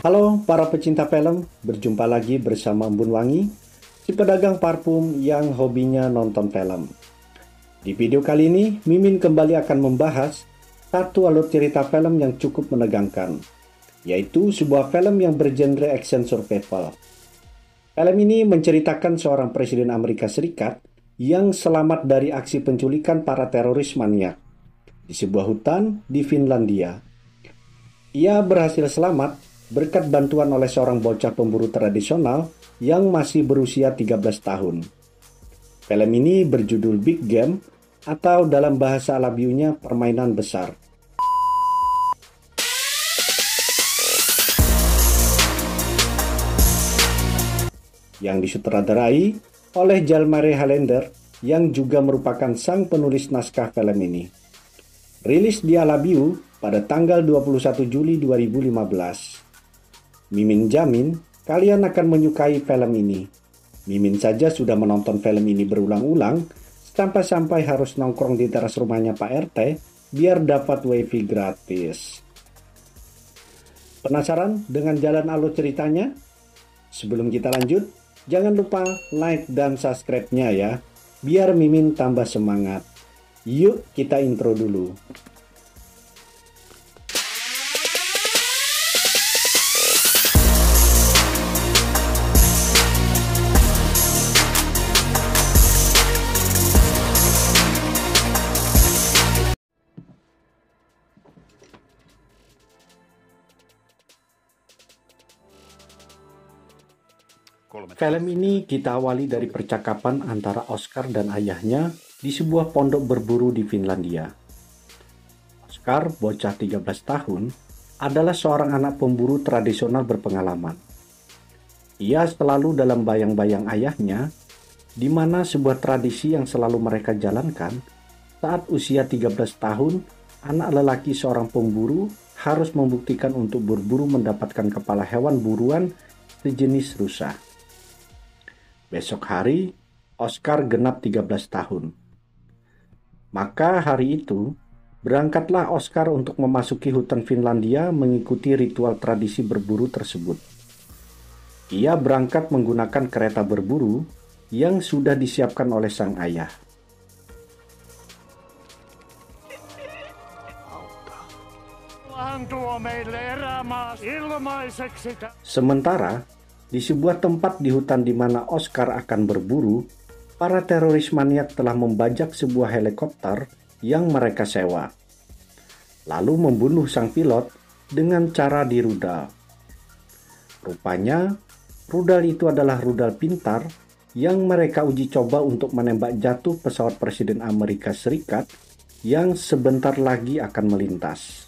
Halo para pecinta film, berjumpa lagi bersama Embun Wangi, si pedagang parfum yang hobinya nonton film. Di video kali ini, Mimin kembali akan membahas satu alur cerita film yang cukup menegangkan, yaitu sebuah film yang bergenre action survival. Film ini menceritakan seorang presiden Amerika Serikat yang selamat dari aksi penculikan para teroris maniak di sebuah hutan di Finlandia. Ia berhasil selamat berkat bantuan oleh seorang bocah pemburu tradisional yang masih berusia 13 tahun. Film ini berjudul Big Game atau dalam bahasa Labiunya permainan besar. Yang disutradarai oleh Jalmari Helander yang juga merupakan sang penulis naskah film ini. Rilis di Alabiu pada tanggal 21 Juli 2015. Mimin jamin kalian akan menyukai film ini. Mimin saja sudah menonton film ini berulang-ulang sampai-sampai harus nongkrong di teras rumahnya Pak RT biar dapat wifi gratis. Penasaran dengan jalan alur ceritanya? Sebelum kita lanjut, jangan lupa like dan subscribe-nya ya, biar Mimin tambah semangat. Yuk kita intro dulu. Film ini kita awali dari percakapan antara Oscar dan ayahnya di sebuah pondok berburu di Finlandia. Oscar, bocah 13 tahun, adalah seorang anak pemburu tradisional berpengalaman. Ia selalu dalam bayang-bayang ayahnya, di mana sebuah tradisi yang selalu mereka jalankan saat usia 13 tahun, anak lelaki seorang pemburu harus membuktikan untuk berburu mendapatkan kepala hewan buruan sejenis rusa. Besok hari, Oscar genap 13 tahun. Maka hari itu, berangkatlah Oscar untuk memasuki hutan Finlandia mengikuti ritual tradisi berburu tersebut. Ia berangkat menggunakan kereta berburu yang sudah disiapkan oleh sang ayah. Sementara, di sebuah tempat di hutan di mana Oscar akan berburu, para teroris maniak telah membajak sebuah helikopter yang mereka sewa, lalu membunuh sang pilot dengan cara dirudal. Rupanya, rudal itu adalah rudal pintar yang mereka uji coba untuk menembak jatuh pesawat Presiden Amerika Serikat yang sebentar lagi akan melintas.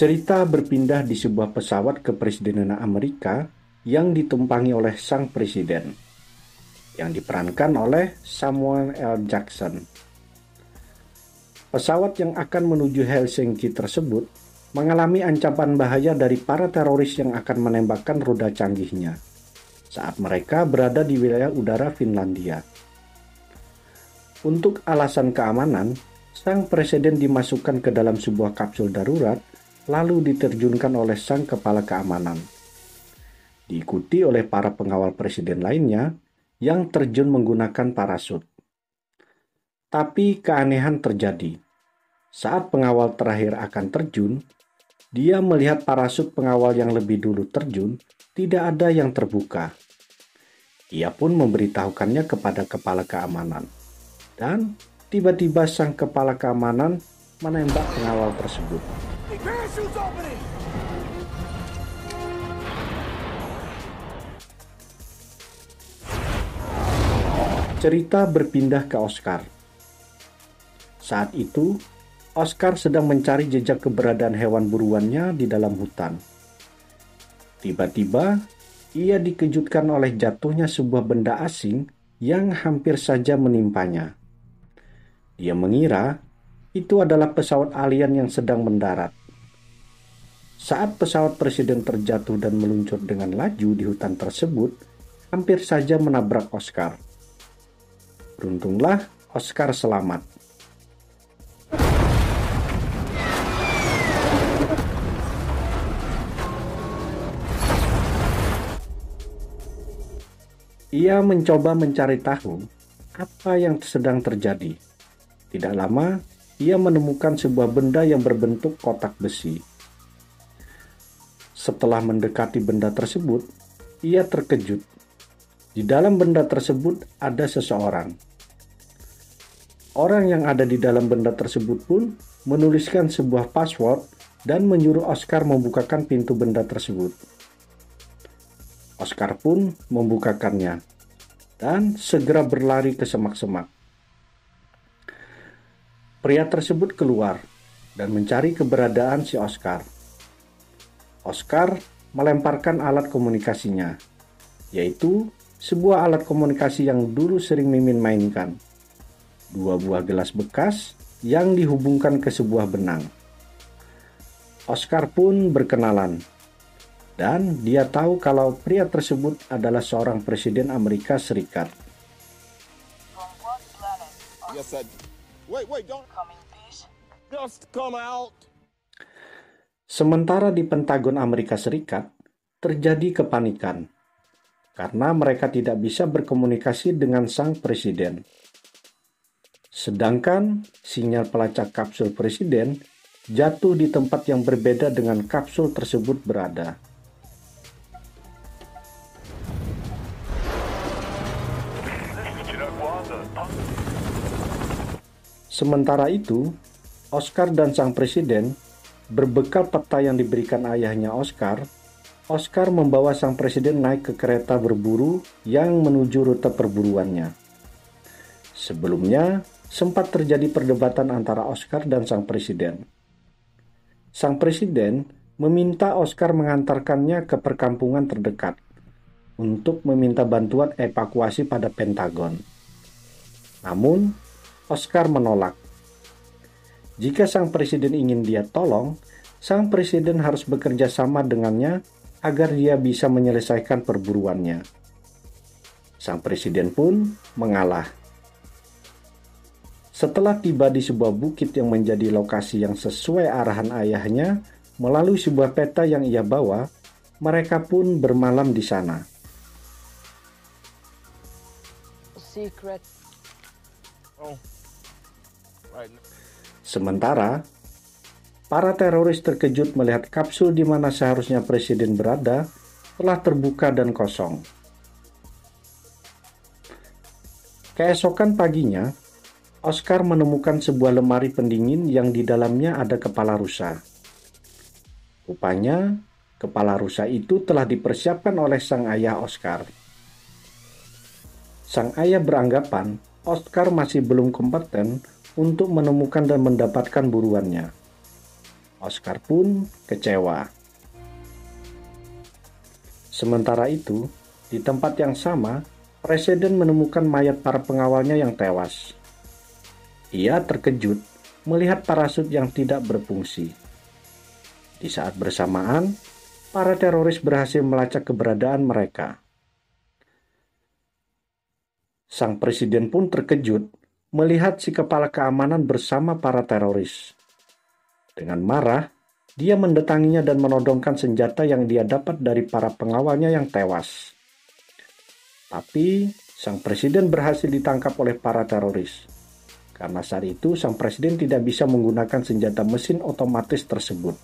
Cerita berpindah di sebuah pesawat kepresidenan Amerika yang ditumpangi oleh sang presiden, yang diperankan oleh Samuel L. Jackson. Pesawat yang akan menuju Helsinki tersebut mengalami ancaman bahaya dari para teroris yang akan menembakkan rudal canggihnya saat mereka berada di wilayah udara Finlandia. Untuk alasan keamanan, sang presiden dimasukkan ke dalam sebuah kapsul darurat lalu diterjunkan oleh sang kepala keamanan. Diikuti oleh para pengawal presiden lainnya yang terjun menggunakan parasut. Tapi keanehan terjadi. Saat pengawal terakhir akan terjun, dia melihat parasut pengawal yang lebih dulu terjun tidak ada yang terbuka. Ia pun memberitahukannya kepada kepala keamanan. Dan tiba-tiba sang kepala keamanan menembak pengawal tersebut. Cerita berpindah ke Oscar. Saat itu, Oscar sedang mencari jejak keberadaan hewan buruannya di dalam hutan. Tiba-tiba, ia dikejutkan oleh jatuhnya sebuah benda asing yang hampir saja menimpanya. Dia mengira itu adalah pesawat alien yang sedang mendarat. Saat pesawat presiden terjatuh dan meluncur dengan laju di hutan tersebut, hampir saja menabrak Oscar. Beruntunglah Oscar selamat. Ia mencoba mencari tahu apa yang sedang terjadi. Tidak lama, ia menemukan sebuah benda yang berbentuk kotak besi. Setelah mendekati benda tersebut, ia terkejut. Di dalam benda tersebut ada seseorang. Orang yang ada di dalam benda tersebut pun menuliskan sebuah password dan menyuruh Oscar membukakan pintu benda tersebut. Oscar pun membukakannya dan segera berlari ke semak-semak. Pria tersebut keluar dan mencari keberadaan si Oscar. Oscar melemparkan alat komunikasinya, yaitu sebuah alat komunikasi yang dulu sering Mimin mainkan. 2 buah gelas bekas yang dihubungkan ke sebuah benang. Oscar pun berkenalan. Dan dia tahu kalau pria tersebut adalah seorang presiden Amerika Serikat. From what planet? Yes, I... Wait, don't... Coming, please. Just come out! Sementara di Pentagon Amerika Serikat, terjadi kepanikan. Karena mereka tidak bisa berkomunikasi dengan sang presiden. Sedangkan sinyal pelacak kapsul presiden jatuh di tempat yang berbeda dengan kapsul tersebut berada. Sementara itu, Oscar dan sang presiden berbekal peta yang diberikan ayahnya Oscar membawa sang presiden naik ke kereta berburu yang menuju rute perburuannya. Sebelumnya, sempat terjadi perdebatan antara Oscar dan sang presiden. Sang presiden meminta Oscar mengantarkannya ke perkampungan terdekat untuk meminta bantuan evakuasi pada Pentagon. Namun, Oscar menolak. Jika sang presiden ingin dia tolong, sang presiden harus bekerja sama dengannya agar dia bisa menyelesaikan perburuannya. Sang presiden pun mengalah. Setelah tiba di sebuah bukit yang menjadi lokasi yang sesuai arahan ayahnya, melalui sebuah peta yang ia bawa, mereka pun bermalam di sana. Secret. Oh. Right. Sementara, para teroris terkejut melihat kapsul di mana seharusnya presiden berada telah terbuka dan kosong. Keesokan paginya, Oscar menemukan sebuah lemari pendingin yang di dalamnya ada kepala rusa. Rupanya, kepala rusa itu telah dipersiapkan oleh sang ayah Oscar. Sang ayah beranggapan Oscar masih belum kompeten untuk menemukan dan mendapatkan buruannya. Oscar pun kecewa. Sementara itu, di tempat yang sama, presiden menemukan mayat para pengawalnya yang tewas. Ia terkejut melihat parasut yang tidak berfungsi. Di saat bersamaan, para teroris berhasil melacak keberadaan mereka. Sang presiden pun terkejut melihat si kepala keamanan bersama para teroris. Dengan marah, dia mendatanginya dan menodongkan senjata yang dia dapat dari para pengawalnya yang tewas. Tapi, sang presiden berhasil ditangkap oleh para teroris. Karena saat itu, sang presiden tidak bisa menggunakan senjata mesin otomatis tersebut.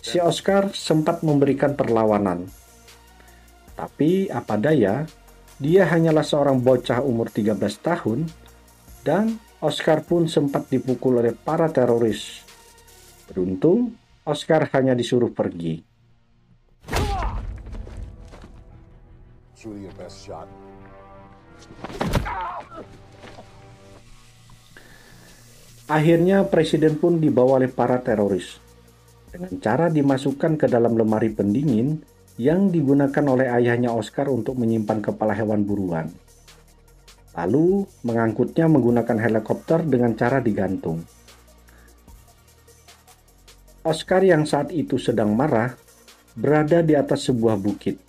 Si Oscar sempat memberikan perlawanan. Tapi apa daya, dia hanyalah seorang bocah umur 13 tahun dan Oscar pun sempat dipukul oleh para teroris. Beruntung, Oscar hanya disuruh pergi. Truly your best shot. Akhirnya presiden pun dibawa oleh para teroris dengan cara dimasukkan ke dalam lemari pendingin yang digunakan oleh ayahnya Oscar untuk menyimpan kepala hewan buruan. Lalu mengangkutnya menggunakan helikopter dengan cara digantung. Oscar yang saat itu sedang marah berada di atas sebuah bukit.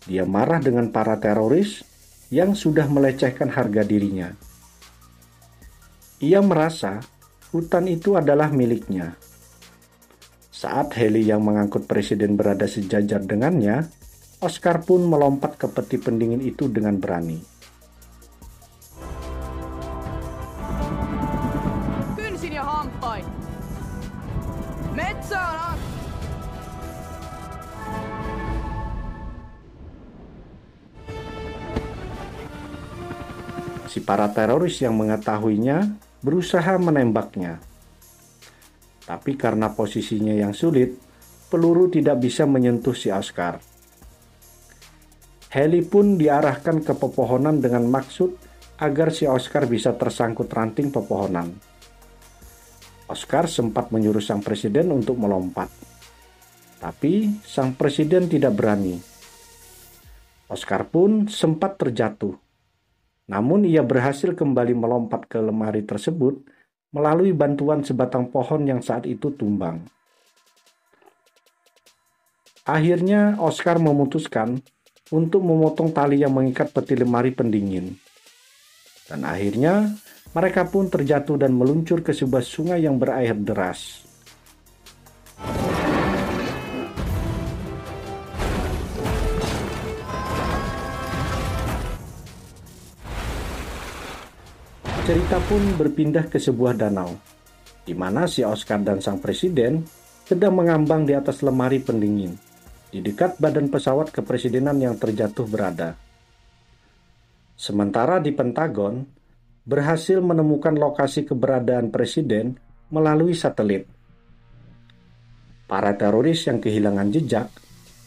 Dia marah dengan para teroris yang sudah melecehkan harga dirinya. Ia merasa hutan itu adalah miliknya. Saat heli yang mengangkut presiden berada sejajar dengannya, Oscar pun melompat ke peti pendingin itu dengan berani. Kynsin ja hampain. Metsään asti. Si para teroris yang mengetahuinya berusaha menembaknya. Tapi karena posisinya yang sulit, peluru tidak bisa menyentuh si Oscar. Heli pun diarahkan ke pepohonan dengan maksud agar si Oscar bisa tersangkut ranting pepohonan. Oscar sempat menyuruh sang presiden untuk melompat. Tapi sang presiden tidak berani. Oscar pun sempat terjatuh. Namun ia berhasil kembali melompat ke lemari tersebut melalui bantuan sebatang pohon yang saat itu tumbang. Akhirnya Oscar memutuskan untuk memotong tali yang mengikat peti lemari pendingin. Dan akhirnya mereka pun terjatuh dan meluncur ke sebuah sungai yang berair deras. Cerita pun berpindah ke sebuah danau, di mana si Oscar dan sang presiden sedang mengambang di atas lemari pendingin, di dekat badan pesawat kepresidenan yang terjatuh berada. Sementara di Pentagon, berhasil menemukan lokasi keberadaan presiden melalui satelit. Para teroris yang kehilangan jejak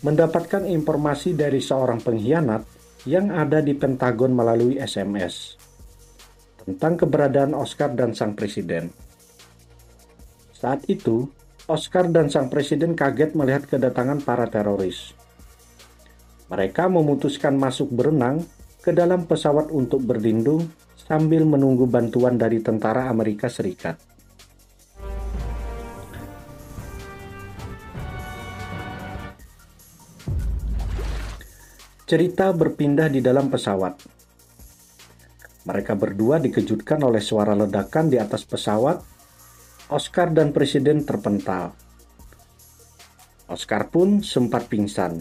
mendapatkan informasi dari seorang pengkhianat yang ada di Pentagon melalui SMS. Tentang keberadaan Oscar dan sang presiden. Saat itu, Oscar dan sang presiden kaget melihat kedatangan para teroris. Mereka memutuskan masuk berenang ke dalam pesawat untuk berlindung sambil menunggu bantuan dari tentara Amerika Serikat. Cerita berpindah di dalam pesawat. Mereka berdua dikejutkan oleh suara ledakan di atas pesawat. Oscar dan presiden terpental. Oscar pun sempat pingsan.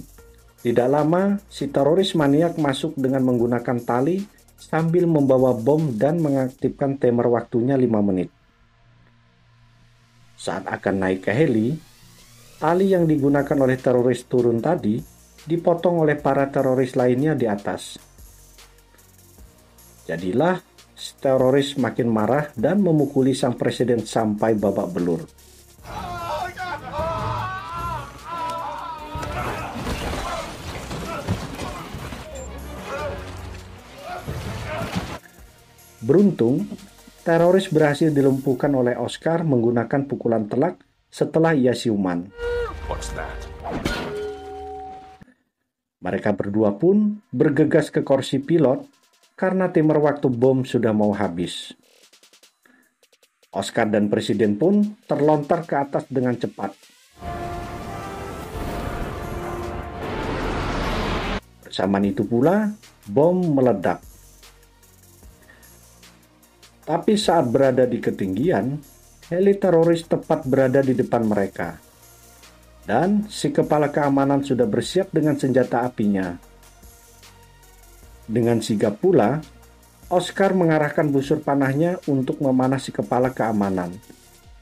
Tidak lama, si teroris maniak masuk dengan menggunakan tali sambil membawa bom dan mengaktifkan timer waktunya 5 menit. Saat akan naik ke heli, tali yang digunakan oleh teroris turun tadi dipotong oleh para teroris lainnya di atas. Jadilah teroris makin marah dan memukuli sang presiden sampai babak belur. Beruntung, teroris berhasil dilumpuhkan oleh Oscar menggunakan pukulan telak setelah ia siuman. What's that? Mereka berdua pun bergegas ke kursi pilot karena timer waktu bom sudah mau habis. Oscar dan presiden pun terlontar ke atas dengan cepat. Bersamaan itu pula, bom meledak. Tapi saat berada di ketinggian, heli teroris tepat berada di depan mereka. Dan si kepala keamanan sudah bersiap dengan senjata apinya. Dengan sigap pula, Oscar mengarahkan busur panahnya untuk memanah si kepala keamanan.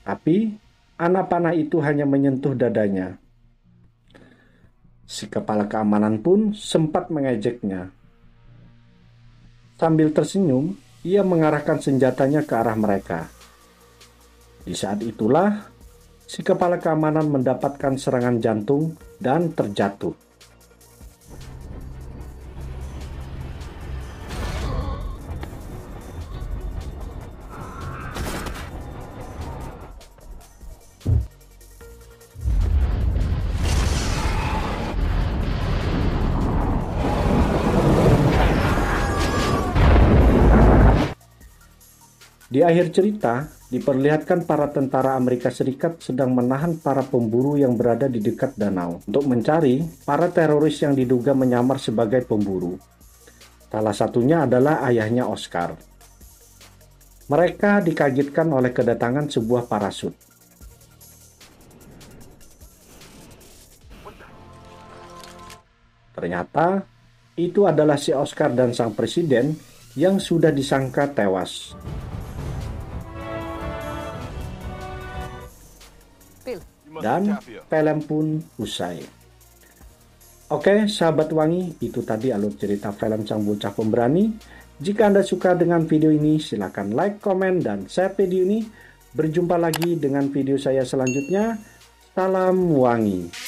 Tapi, anak panah itu hanya menyentuh dadanya. Si kepala keamanan pun sempat mengejeknya. Sambil tersenyum, ia mengarahkan senjatanya ke arah mereka. Di saat itulah, si kepala keamanan mendapatkan serangan jantung dan terjatuh. Di akhir cerita, diperlihatkan para tentara Amerika Serikat sedang menahan para pemburu yang berada di dekat danau untuk mencari para teroris yang diduga menyamar sebagai pemburu. Salah satunya adalah ayahnya Oscar. Mereka dikagetkan oleh kedatangan sebuah parasut. Ternyata itu adalah si Oscar dan sang presiden yang sudah disangka tewas. Dan film pun usai. Oke, sahabat wangi, itu tadi alur cerita film Sang Bocah Pemberani. Jika Anda suka dengan video ini, silakan like, komen, dan share video ini. Berjumpa lagi dengan video saya selanjutnya. Salam wangi.